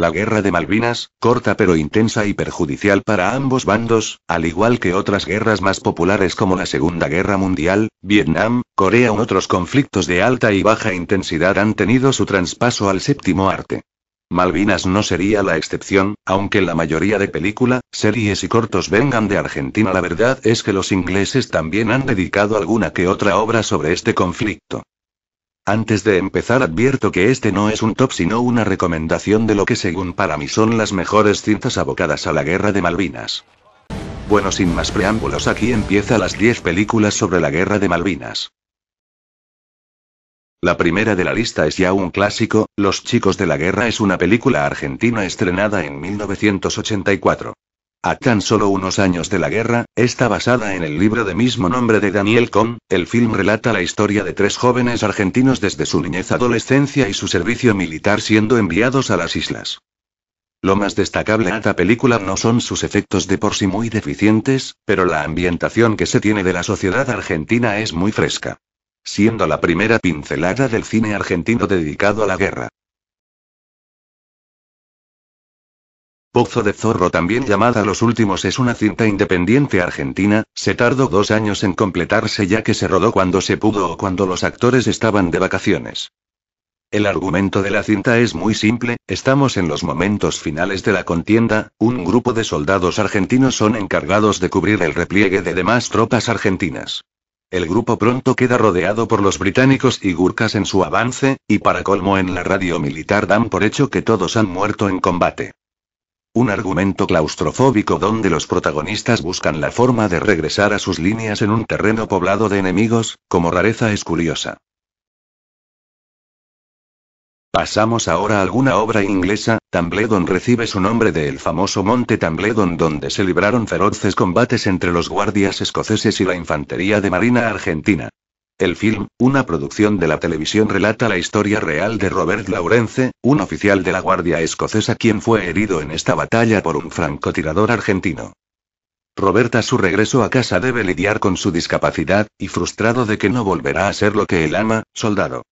La guerra de Malvinas, corta pero intensa y perjudicial para ambos bandos, al igual que otras guerras más populares como la Segunda Guerra Mundial, Vietnam, Corea u otros conflictos de alta y baja intensidad han tenido su traspaso al séptimo arte. Malvinas no sería la excepción, aunque la mayoría de películas, series y cortos vengan de Argentina. La verdad es que los ingleses también han dedicado alguna que otra obra sobre este conflicto. Antes de empezar advierto que este no es un top sino una recomendación de lo que según para mí son las mejores cintas abocadas a la guerra de Malvinas. Bueno, sin más preámbulos, aquí empieza las 10 películas sobre la guerra de Malvinas. La primera de la lista es ya un clásico, Los chicos de la guerra es una película argentina estrenada en 1984. A tan solo unos años de la guerra, está basada en el libro de mismo nombre de Daniel Cohn. El film relata la historia de 3 jóvenes argentinos desde su niñez, adolescencia y su servicio militar siendo enviados a las islas. Lo más destacable de esta película no son sus efectos de por sí muy deficientes, pero la ambientación que se tiene de la sociedad argentina es muy fresca, siendo la primera pincelada del cine argentino dedicado a la guerra. Pozo de Zorro, también llamada Los Últimos, es una cinta independiente argentina. Se tardó 2 años en completarse ya que se rodó cuando se pudo o cuando los actores estaban de vacaciones. El argumento de la cinta es muy simple. Estamos en los momentos finales de la contienda, un grupo de soldados argentinos son encargados de cubrir el repliegue de demás tropas argentinas. El grupo pronto queda rodeado por los británicos y gurkas en su avance, y para colmo en la radio militar dan por hecho que todos han muerto en combate. Un argumento claustrofóbico donde los protagonistas buscan la forma de regresar a sus líneas en un terreno poblado de enemigos. Como rareza es curiosa. Pasamos ahora a alguna obra inglesa. Tumbledon recibe su nombre del famoso monte Tumbledon donde se libraron feroces combates entre los guardias escoceses y la infantería de marina argentina. El film, una producción de la televisión, relata la historia real de Robert Lawrence, un oficial de la Guardia Escocesa quien fue herido en esta batalla por un francotirador argentino. Robert a su regreso a casa debe lidiar con su discapacidad, y frustrado de que no volverá a ser lo que él ama, soldado.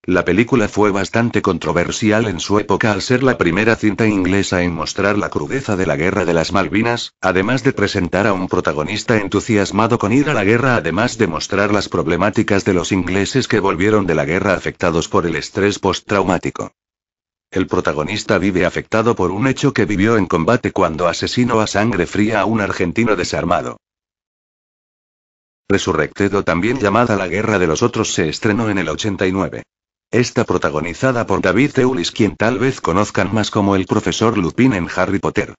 La película fue bastante controversial en su época al ser la primera cinta inglesa en mostrar la crudeza de la guerra de las Malvinas, además de presentar a un protagonista entusiasmado con ir a la guerra, además de mostrar las problemáticas de los ingleses que volvieron de la guerra afectados por el estrés postraumático. El protagonista vive afectado por un hecho que vivió en combate cuando asesinó a sangre fría a un argentino desarmado. Resurrected, o también llamada La Guerra de los Otros, se estrenó en el 89. Está protagonizada por David Thewlis, quien tal vez conozcan más como el profesor Lupin en Harry Potter.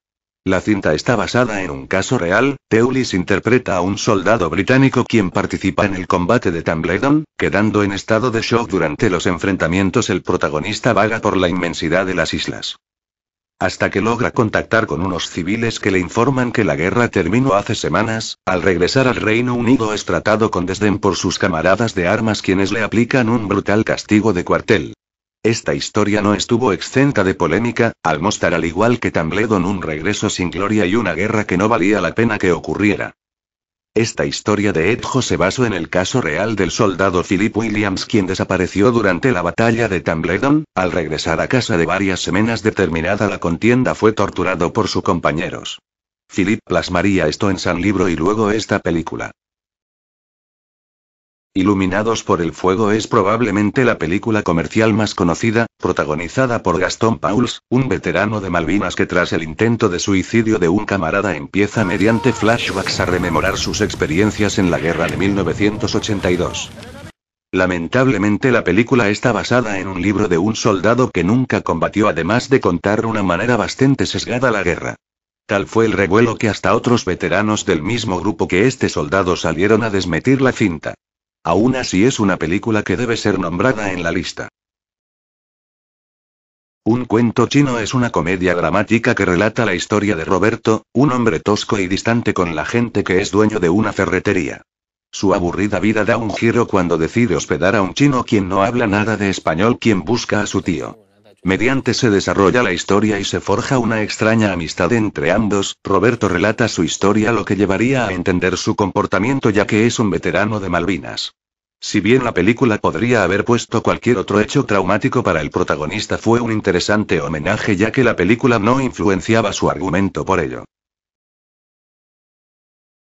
La cinta está basada en un caso real. Thewlis interpreta a un soldado británico quien participa en el combate de Tumbledon, quedando en estado de shock durante los enfrentamientos. El protagonista vaga por la inmensidad de las islas, hasta que logra contactar con unos civiles que le informan que la guerra terminó hace semanas. Al regresar al Reino Unido es tratado con desdén por sus camaradas de armas, quienes le aplican un brutal castigo de cuartel. Esta historia no estuvo exenta de polémica, al mostrar, al igual que Tumbledon, un regreso sin gloria y una guerra que no valía la pena que ocurriera. Esta historia de Edjo se basó en el caso real del soldado Philip Williams, quien desapareció durante la batalla de Tumbledon. Al regresar a casa de varias semanas de terminada la contienda fue torturado por sus compañeros. Philip plasmaría esto en su libro y luego esta película. Iluminados por el fuego es probablemente la película comercial más conocida, protagonizada por Gaston Pauls, un veterano de Malvinas que tras el intento de suicidio de un camarada empieza mediante flashbacks a rememorar sus experiencias en la guerra de 1982. Lamentablemente la película está basada en un libro de un soldado que nunca combatió, además de contar de una manera bastante sesgada la guerra. Tal fue el revuelo que hasta otros veteranos del mismo grupo que este soldado salieron a desmentir la cinta. Aún así es una película que debe ser nombrada en la lista. Un cuento chino es una comedia dramática que relata la historia de Roberto, un hombre tosco y distante con la gente que es dueño de una ferretería. Su aburrida vida da un giro cuando decide hospedar a un chino quien no habla nada de español, quien busca a su tío. Mediante se desarrolla la historia y se forja una extraña amistad entre ambos. Roberto relata su historia, lo que llevaría a entender su comportamiento ya que es un veterano de Malvinas. Si bien la película podría haber puesto cualquier otro hecho traumático para el protagonista, fue un interesante homenaje ya que la película no influenciaba su argumento por ello.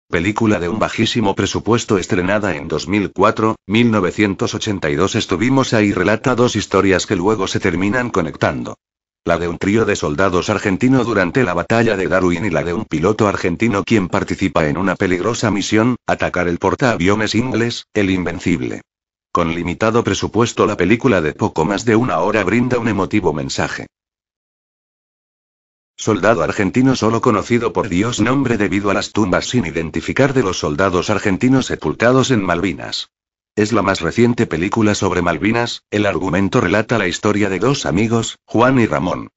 Película de un bajísimo presupuesto estrenada en 2004, 1982. Estuvimos ahí relata dos historias que luego se terminan conectando. La de un trío de soldados argentino durante la batalla de Darwin y la de un piloto argentino quien participa en una peligrosa misión, atacar el portaaviones inglés, el Invencible. Con limitado presupuesto, la película de poco más de una hora brinda un emotivo mensaje. Soldado argentino solo conocido por Dios, nombre debido a las tumbas sin identificar de los soldados argentinos sepultados en Malvinas. Es la más reciente película sobre Malvinas. El argumento relata la historia de dos amigos, Juan y Ramón.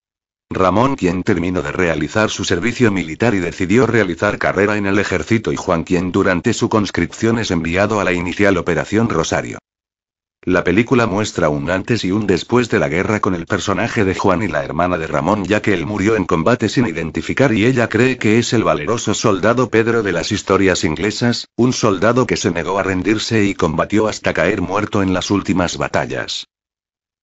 Ramón, quien terminó de realizar su servicio militar y decidió realizar carrera en el ejército, y Juan, quien durante su conscripción es enviado a la inicial Operación Rosario. La película muestra un antes y un después de la guerra con el personaje de Juan y la hermana de Ramón, ya que él murió en combate sin identificar y ella cree que es el valeroso soldado Pedro de las historias inglesas, un soldado que se negó a rendirse y combatió hasta caer muerto en las últimas batallas.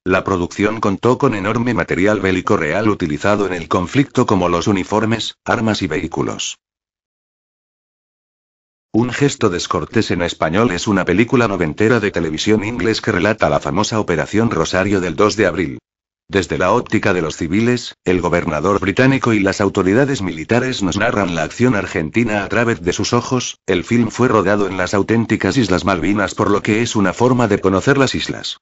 La producción contó con enorme material bélico real utilizado en el conflicto, como los uniformes, armas y vehículos. Un gesto descortés en español es una película noventera de televisión inglés que relata la famosa Operación Rosario del 2 de abril. Desde la óptica de los civiles, el gobernador británico y las autoridades militares nos narran la acción argentina a través de sus ojos. El film fue rodado en las auténticas Islas Malvinas, por lo que es una forma de conocer las islas.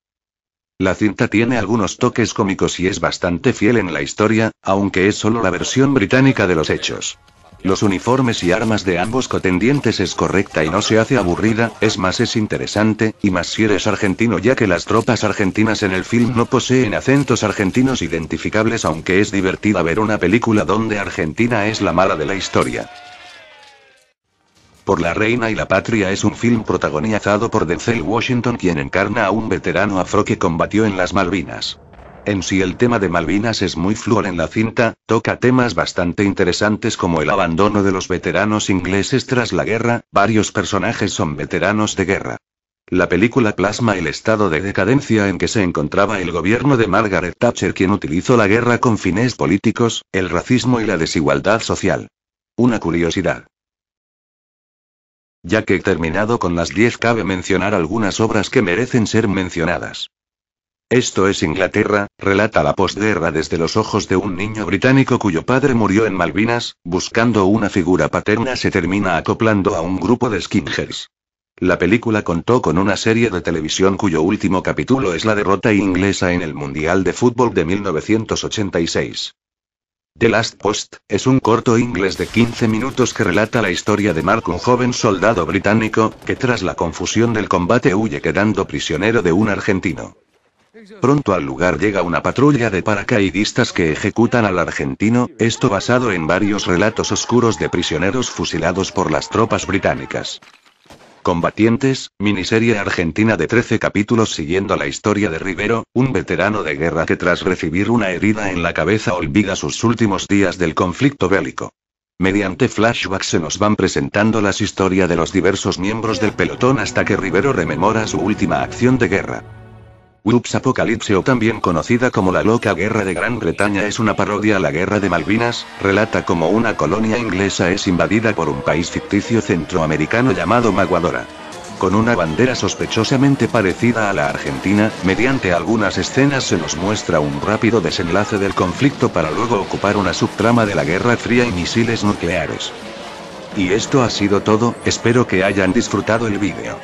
La cinta tiene algunos toques cómicos y es bastante fiel en la historia, aunque es solo la versión británica de los hechos. Los uniformes y armas de ambos contendientes es correcta y no se hace aburrida, es más, es interesante, y más si eres argentino, ya que las tropas argentinas en el film no poseen acentos argentinos identificables, aunque es divertida ver una película donde Argentina es la mala de la historia. Por la Reina y la Patria es un film protagonizado por Denzel Washington, quien encarna a un veterano afro que combatió en las Malvinas. En sí, el tema de Malvinas es muy fluor en la cinta, toca temas bastante interesantes como el abandono de los veteranos ingleses tras la guerra. Varios personajes son veteranos de guerra. La película plasma el estado de decadencia en que se encontraba el gobierno de Margaret Thatcher, quien utilizó la guerra con fines políticos, el racismo y la desigualdad social. Una curiosidad. Ya que he terminado con las 10, cabe mencionar algunas obras que merecen ser mencionadas. Esto es Inglaterra, relata la posguerra desde los ojos de un niño británico cuyo padre murió en Malvinas. Buscando una figura paterna, se termina acoplando a un grupo de skinheads. La película contó con una serie de televisión cuyo último capítulo es la derrota inglesa en el Mundial de Fútbol de 1986. The Last Post es un corto inglés de 15 minutos que relata la historia de Mark, un joven soldado británico, que tras la confusión del combate huye quedando prisionero de un argentino. Pronto al lugar llega una patrulla de paracaidistas que ejecutan al argentino, esto basado en varios relatos oscuros de prisioneros fusilados por las tropas británicas. Combatientes, miniserie argentina de 13 capítulos siguiendo la historia de Rivero, un veterano de guerra que tras recibir una herida en la cabeza olvida sus últimos días del conflicto bélico. Mediante flashbacks se nos van presentando las historias de los diversos miembros del pelotón hasta que Rivero rememora su última acción de guerra. Whoops Apocalypse, o también conocida como la Loca Guerra de Gran Bretaña, es una parodia a la Guerra de Malvinas. Relata cómo una colonia inglesa es invadida por un país ficticio centroamericano llamado Maguadora. Con una bandera sospechosamente parecida a la Argentina, mediante algunas escenas se nos muestra un rápido desenlace del conflicto para luego ocupar una subtrama de la Guerra Fría y misiles nucleares. Y esto ha sido todo, espero que hayan disfrutado el vídeo.